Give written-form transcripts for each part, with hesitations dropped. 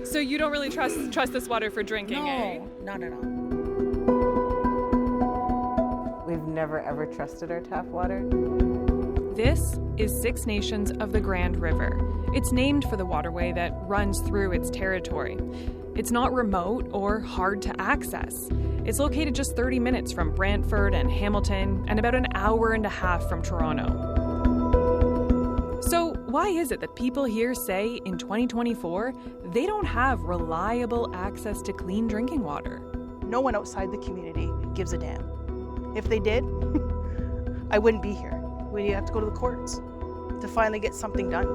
So you don't really trust this water for drinking, eh? No, not at all. We've never ever trusted our tap water. This is Six Nations of the Grand River. It's named for the waterway that runs through its territory. It's not remote or hard to access. It's located just 30 minutes from Brantford and Hamilton and about an hour and a half from Toronto. So why is it that people here say in 2024 they don't have reliable access to clean drinking water? No one outside the community gives a damn. If they did, I wouldn't be here. We'd have to go to the courts to finally get something done.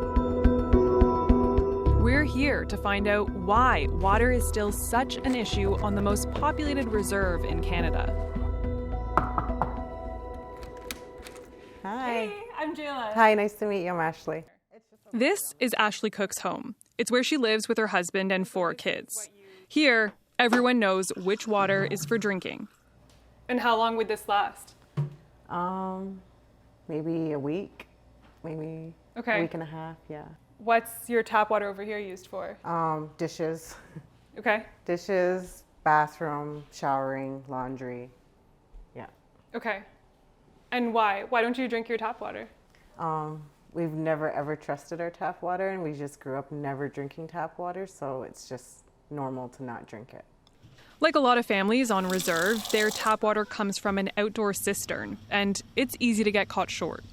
We're here to find out why water is still such an issue on the most populated reserve in Canada. Hi. Hey, I'm Jaela. Hi, nice to meet you. I'm Ashley. This is Ashley Cook's home. It's where she lives with her husband and 4 kids. Here, everyone knows which water is for drinking. And how long would this last? Maybe a week, maybe a week and a half, yeah. What's your tap water over here used for? Dishes. Okay. Dishes, bathroom, showering, laundry, yeah. Okay. And why? Why don't you drink your tap water? We've never ever trusted our tap water, and we just grew up never drinking tap water, so it's just normal to not drink it. Like a lot of families on reserve, their tap water comes from an outdoor cistern, and it's easy to get caught short.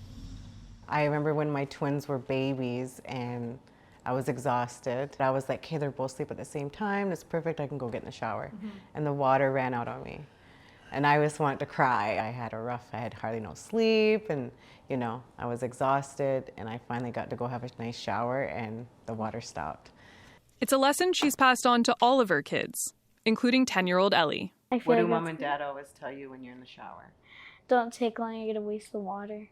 I remember when my twins were babies and I was exhausted. I was like, hey, they're both asleep at the same time. It's perfect. I can go get in the shower. Mm-hmm. And the water ran out on me. And I just wanted to cry. I had hardly no sleep, and I was exhausted, and I finally got to go have a nice shower, and the water stopped. It's a lesson she's passed on to all of her kids, including 10-year-old Ellie. What do mom and dad always tell you when you're in the shower? Don't take long, you're gonna waste the water.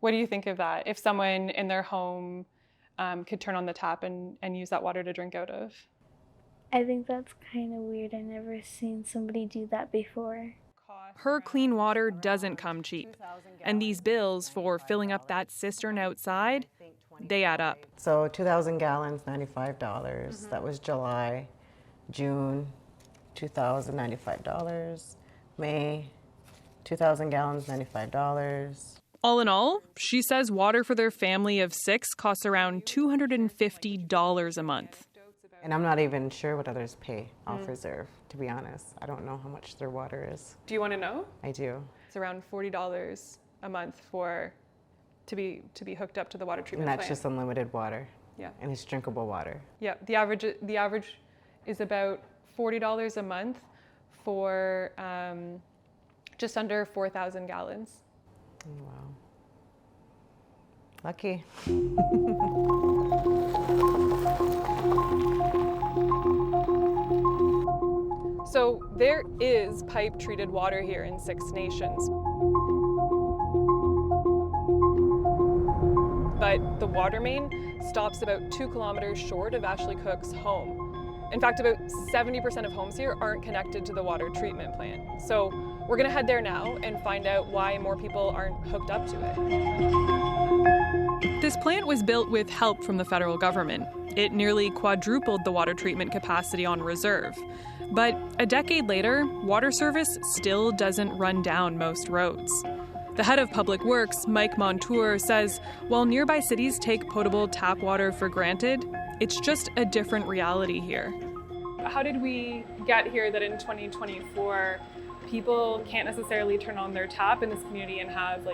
What do you think of that? If someone in their home could turn on the tap and use that water to drink out of? I think that's kind of weird. I've never seen somebody do that before. Her clean water doesn't come cheap, and these bills for filling up that cistern outside, they add up. So 2,000 gallons, $95. Mm-hmm. That was July. June, $2,000, $95. May, 2,000 gallons, $95. All in all, she says water for their family of 6 costs around $250 a month. And I'm not even sure what others pay off reserve, to be honest. I don't know how much their water is. Do you want to know? I do. It's around $40 a month to be hooked up to the water treatment And that's plant. just unlimited water. Yeah. And it's drinkable water. Yeah, the average is about $40 a month for just under 4,000 gallons. Oh, wow. Lucky. So there is pipe-treated water here in Six Nations. But the water main stops about 2 kilometers short of Ashley Cook's home. In fact, about 70% of homes here aren't connected to the water treatment plant. So we're gonna head there now and find out why more people aren't hooked up to it. This plant was built with help from the federal government. It nearly quadrupled the water treatment capacity on reserve. But a decade later, water service still doesn't run down most roads. The head of Public Works, Mike Montour, says while nearby cities take potable tap water for granted, it's just a different reality here. How did we get here that in 2024, people can't necessarily turn on their tap in this community and have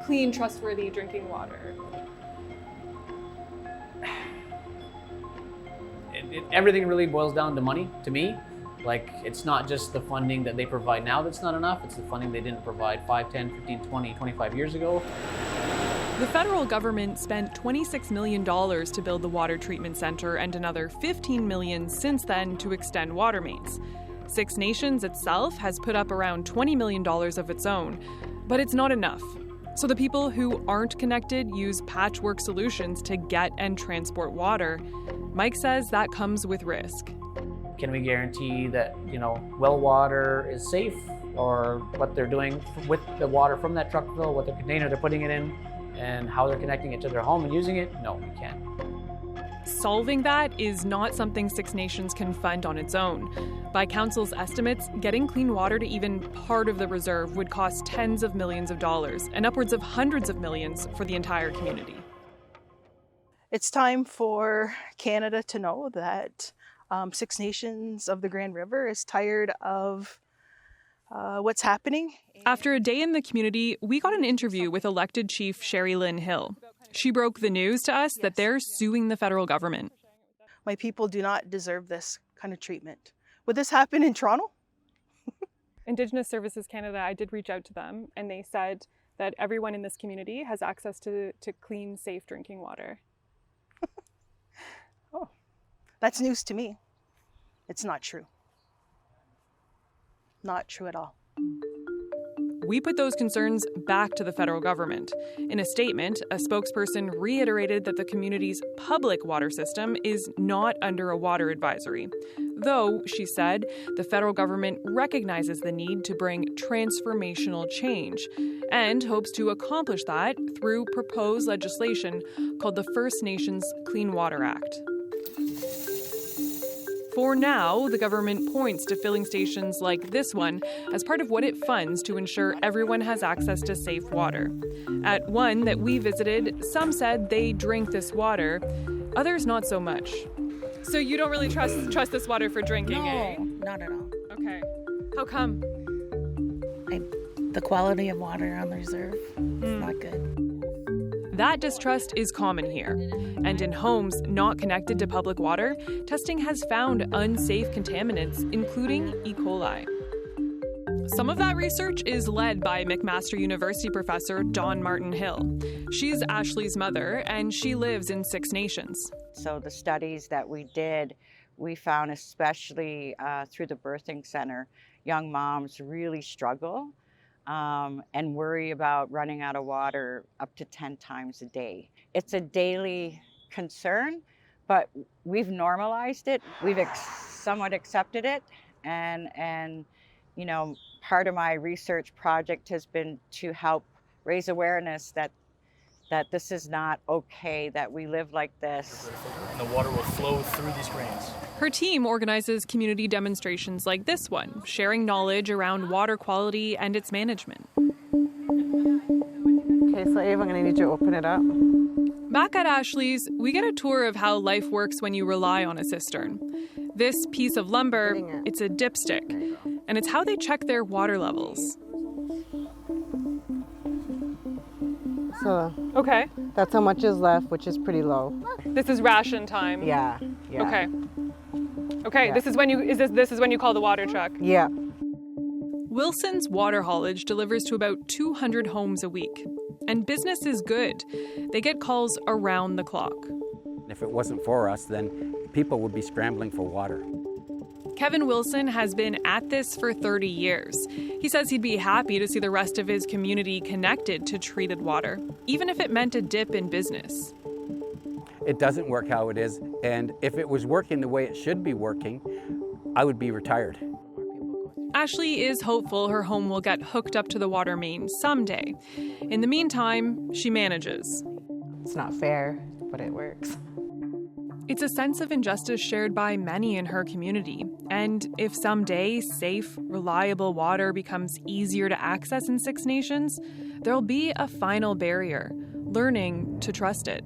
clean, trustworthy drinking water? Everything really boils down to money, to me. It's not just the funding that they provide now that's not enough, it's the funding they didn't provide 5, 10, 15, 20, 25 years ago. The federal government spent $26 million to build the water treatment center and another $15 million since then to extend water mains. Six Nations itself has put up around $20 million of its own, but it's not enough. So the people who aren't connected use patchwork solutions to get and transport water. Mike says that comes with risk. Can we guarantee that, well water is safe, or what they're doing with the water from that truck fill, what the container they're putting it in, and how they're connecting it to their home and using it? No, we can't. solving that is not something Six Nations can fund on its own. By council's estimates, getting clean water to even part of the reserve would cost tens of millions of dollars and upwards of hundreds of millions for the entire community. It's time for Canada to know that Six Nations of the Grand River is tired of what's happening. After a day in the community, we got an interview with elected Chief Lyn-Hill. She broke the news to us that they're suing the federal government. My people do not deserve this kind of treatment. Would this happen in Toronto? Indigenous Services Canada, I did reach out to them, and they said that everyone in this community has access to clean, safe drinking water. Oh, that's news to me. It's not true. Not true at all. We put those concerns back to the federal government. In a statement, a spokesperson reiterated that the community's public water system is not under a water advisory. Though, she said, the federal government recognizes the need to bring transformational change and hopes to accomplish that through proposed legislation called the First Nations Clean Water Act. For now, the government points to filling stations like this one as part of what it funds to ensure everyone has access to safe water. At one that we visited, some said they drink this water, others not so much. So you don't really trust this water for drinking, eh? No, not at all. Okay. How come? The quality of water on the reserve is not good. That distrust is common here. And in homes not connected to public water, testing has found unsafe contaminants, including E. coli. Some of that research is led by McMaster University professor Dawn Martin-Hill. She's Ashley's mother, and she lives in Six Nations. So the studies that we did, we found especially through the birthing center, young moms really struggle and worry about running out of water up to 10 times a day. It's a daily concern, but we've normalized it. We've somewhat accepted it. And you know, part of my research project has been to help raise awareness that this is not okay, that we live like this. And the water will flow through these drains. Her team organizes community demonstrations like this one, sharing knowledge around water quality and its management. Okay, so Ava, I'm going to need you to open it up. Back at Ashley's, we get a tour of how life works when you rely on a cistern. This piece of lumber, it's a dipstick, and it's how they check their water levels. So Okay. that's how much is left, which is pretty low. This is ration time. Yeah. Okay. Okay, Yeah. this is when you call the water truck. Yeah. Wilson's water haulage delivers to about 200 homes a week. And business is good. They get calls around the clock. If it wasn't for us, then people would be scrambling for water. Kevin Wilson has been at this for 30 years. He says he'd be happy to see the rest of his community connected to treated water, even if it meant a dip in business. It doesn't work how it is, and if it was working the way it should be working, I would be retired. Ashley is hopeful her home will get hooked up to the water main someday. In the meantime, she manages. It's not fair, but it works. It's a sense of injustice shared by many in her community. And if someday safe, reliable water becomes easier to access in Six Nations, there'll be a final barrier, learning to trust it.